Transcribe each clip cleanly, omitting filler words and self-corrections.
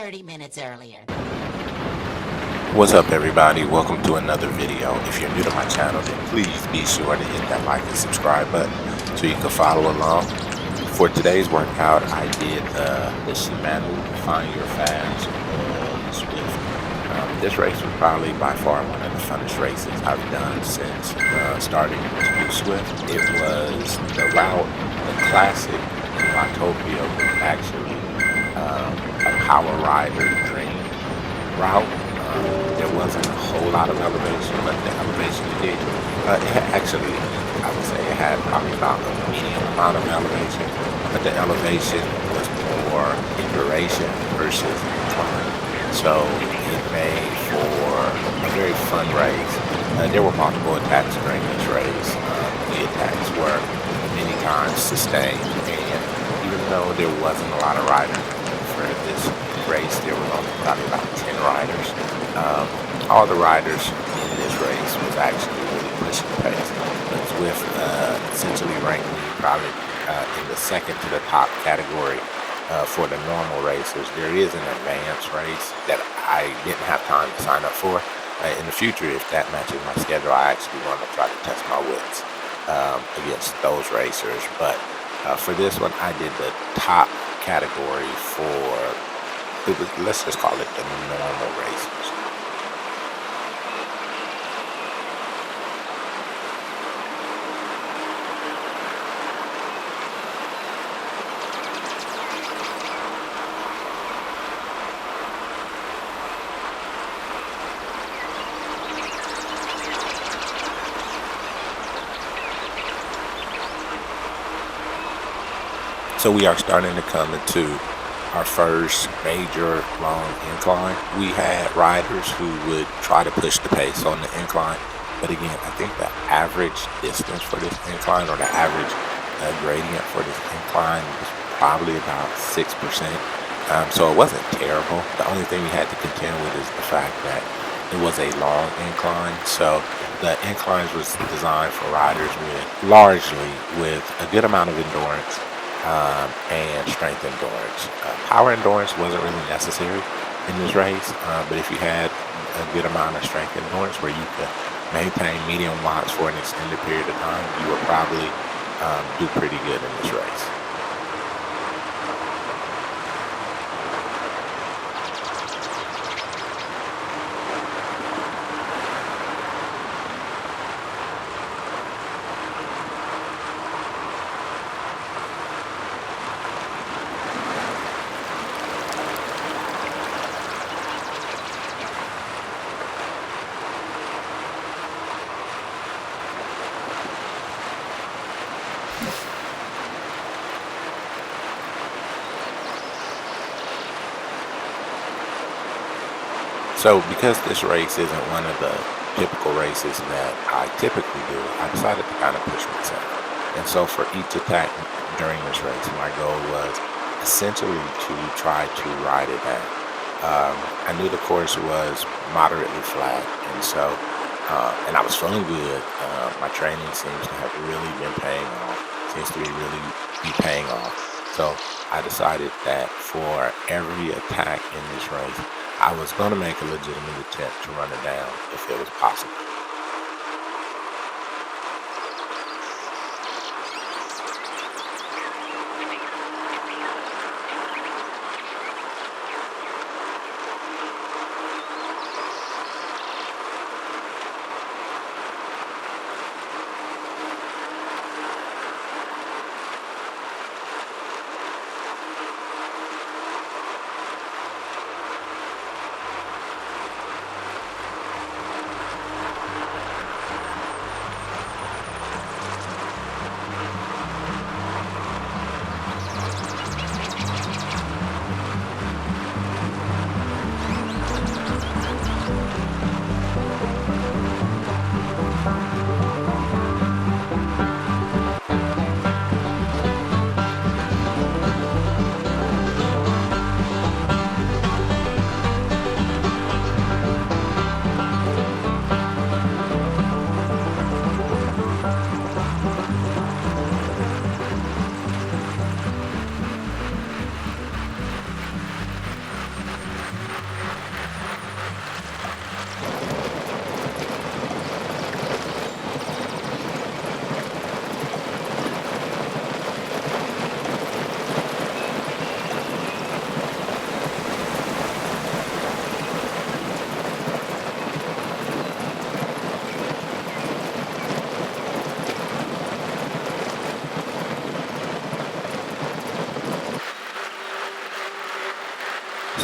30 minutes earlier. What's up, everybody? Welcome to another video. If you're new to my channel, then please be sure to hit that like and subscribe button so you can follow along. For today's workout, I did the Shimano Find Your Fast Zwift. This race was probably by far one of the funnest races I've done since starting to do Zwift. It was the route, the classic in Watopia was actually a power rider dream route. There wasn't a whole lot of elevation, but the elevation it did, it had actually, I would say it had probably about a medium amount of elevation, but the elevation was more in duration versus incline. So it made for a very fun race. There were multiple attacks during this race. The attacks were many times sustained, and even though there wasn't a lot of riders for this race, there was only probably about 10 riders. All the riders in this race was actually really pushing the pace. But Zwift essentially ranked me probably in the second to the top category for the normal racers. There is an advanced race that I didn't have time to sign up for. In the future, if that matches my schedule, I actually want to try to test my wits against those racers. But for this one, I did the top category for, let's just call it the normal racers. So we are starting to come into our first major long incline. We had riders who would try to push the pace on the incline, but again, I think the average distance for this incline, or the average gradient for this incline, was probably about 6%. So it wasn't terrible. The only thing we had to contend with is the fact that it was a long incline. So the inclines was designed for riders largely with a good amount of endurance and strength endurance. Power endurance wasn't really necessary in this race, but if you had a good amount of strength endurance where you could maintain medium watts for an extended period of time, you would probably do pretty good in this race. So because this race isn't one of the typical races that I typically do, I decided to kind of push myself. And so for each attack during this race, my goal was essentially to try to ride it down. I knew the course was moderately flat, and so and I was feeling good. My training seems to have really been paying off. Seems to be paying off. So I decided that for every attack in this race, I was going to make a legitimate attempt to run it down if it was possible.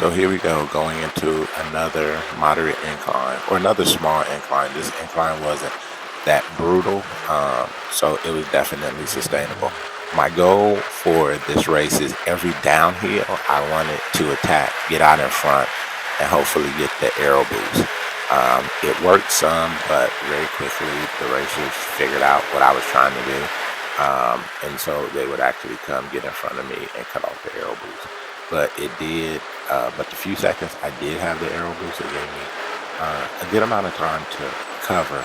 So here we go, going into another moderate incline, or another small incline. This incline wasn't that brutal, so it was definitely sustainable. My goal for this race is every downhill I wanted to attack, get out in front, and hopefully get the Aero boost. It worked some, but very quickly the racers figured out what I was trying to do, and so they would actually come get in front of me and cut off the Aero boost. But it did, but the few seconds I did have the Aero boost, it gave me a good amount of time to cover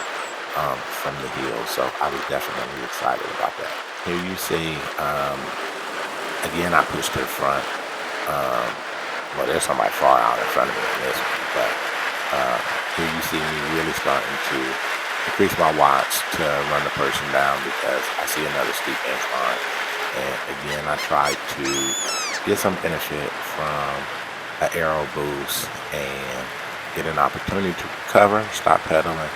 from the hill, so I was definitely excited about that. Here you see, again, I pushed to the front. Well, there's somebody far out in front of me in this one, but here you see me really starting to increase my watts to run the person down because I see another steep incline. And again, I tried to get some benefit from an Aero boost and get an opportunity to recover, stop pedaling.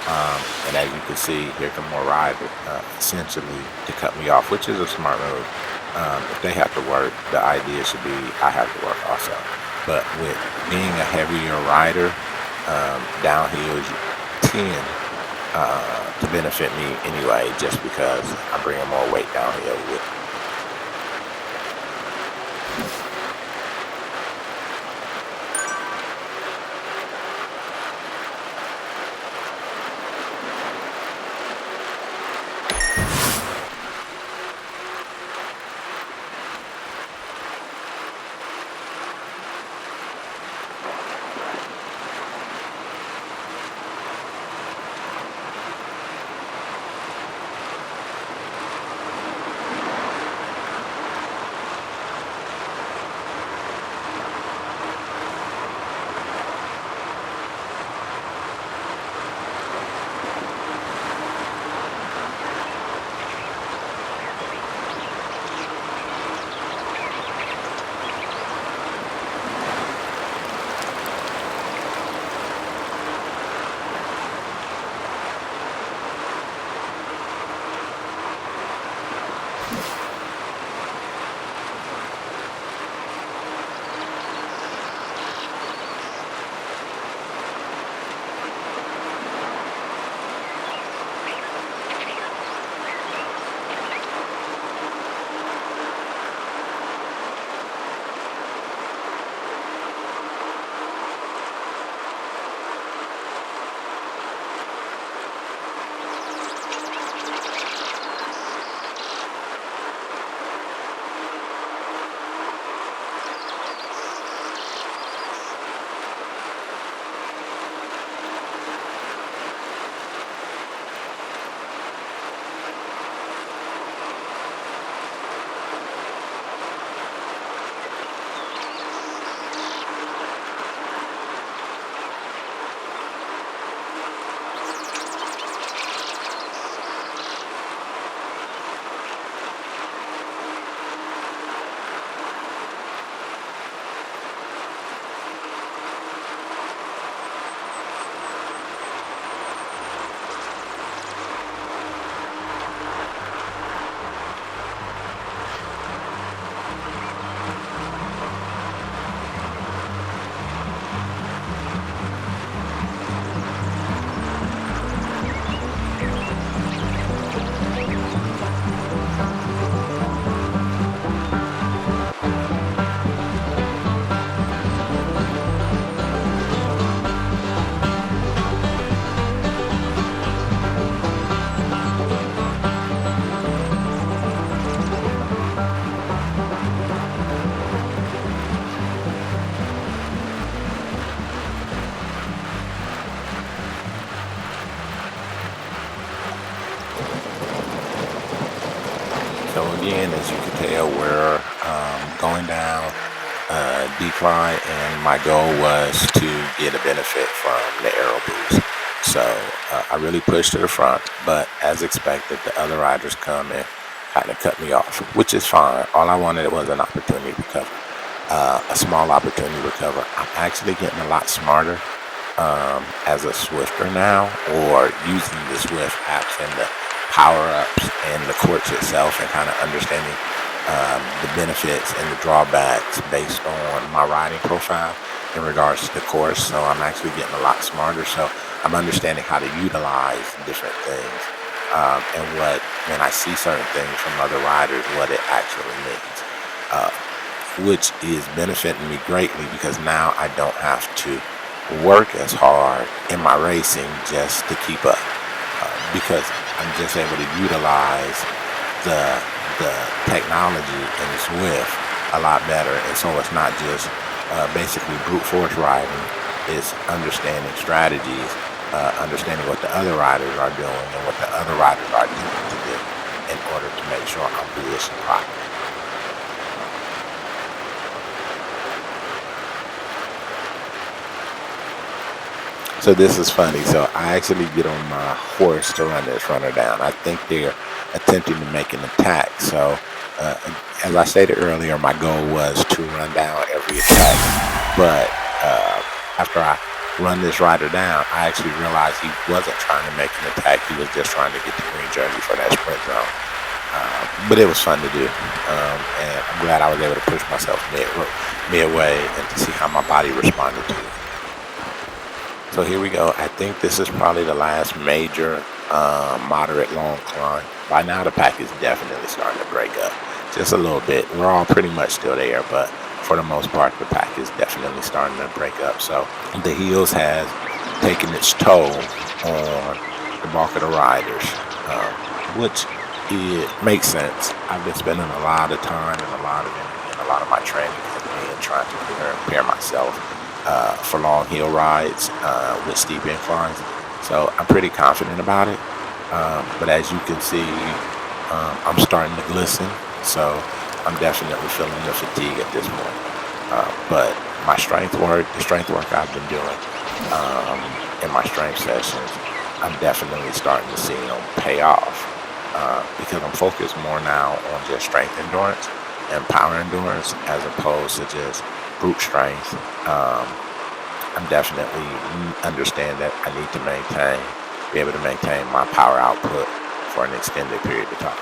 And as you can see, here come more riders essentially to cut me off, which is a smart move. If they have to work, the idea should be I have to work also. But with being a heavier rider, downhills tend to benefit me anyway, just because I'm bringing more weight downhill with me. So again, as you can tell, we're going down decline, and my goal was to get a benefit from the Aero boost. So I really pushed to the front, but as expected, the other riders come and kind of cut me off, which is fine. All I wanted was an opportunity to recover, a small opportunity to recover. I'm actually getting a lot smarter as a Swifter now, or using the Zwift apps and the power-ups and the course itself, and kind of understanding the benefits and the drawbacks based on my riding profile in regards to the course. So I'm actually getting a lot smarter. So I'm understanding how to utilize different things, and when I see certain things from other riders, what it actually means, which is benefiting me greatly because now I don't have to work as hard in my racing just to keep up, because I'm just able to utilize the technology in Zwift a lot better. And so it's not just basically brute force riding, it's understanding strategies, understanding what the other riders are doing and what the other riders are doing to do in order to make sure I'm positioned properly. So this is funny. So I actually get on my horse to run this runner down. I think they're attempting to make an attack. So uh, as I stated earlier, my goal was to run down every attack. But after I run this rider down, I actually realized he wasn't trying to make an attack. He was just trying to get the green jersey for that sprint zone. But it was fun to do. And I'm glad I was able to push myself midway and to see how my body responded to it. So here we go. I think this is probably the last major moderate long climb. By now the pack is definitely starting to break up just a little bit. We're all pretty much still there, but for the most part the pack is definitely starting to break up. So the heels has taken its toll on the bulk of the riders, which it makes sense. I've been spending a lot of time and a lot of energy and a lot of my training has been trying to prepare myself for long hill rides with steep inclines. So I'm pretty confident about it. But as you can see, I'm starting to glisten. So I'm definitely feeling the fatigue at this point. But my the strength work I've been doing in my strength sessions, I'm definitely starting to see them pay off, because I'm focused more now on just strength endurance and power endurance as opposed to just brute strength. I'm definitely understand that I need to be able to maintain my power output for an extended period of time.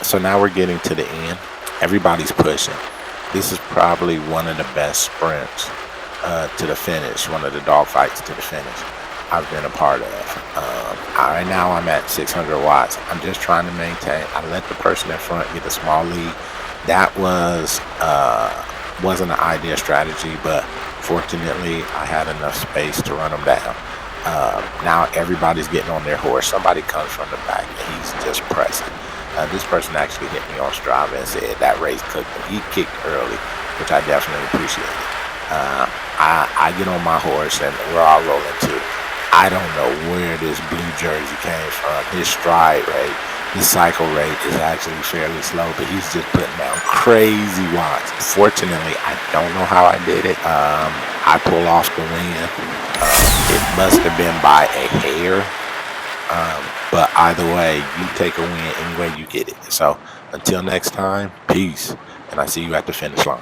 So now we're getting to the end. Everybody's pushing. This is probably one of the best sprints to the finish, one of the dogfights to the finish I've been a part of. Right now I'm at 600 watts. I'm just trying to maintain. I let the person in front get a small lead. That wasn't an ideal strategy, but fortunately I had enough space to run them down. Now everybody's getting on their horse. Somebody comes from the back and he's just pressing. This person actually hit me on Strava and said that race cooked him. He kicked early, which I definitely appreciated. I get on my horse and we're all rolling too. I don't know where this blue jersey came from. His stride rate The cycle rate is actually fairly slow, but he's just putting down crazy watts. Fortunately, I don't know how I did it. I pull off the win. It must have been by a hair. But either way, you take a win any way you get it. So until next time, peace. And I see you at the finish line.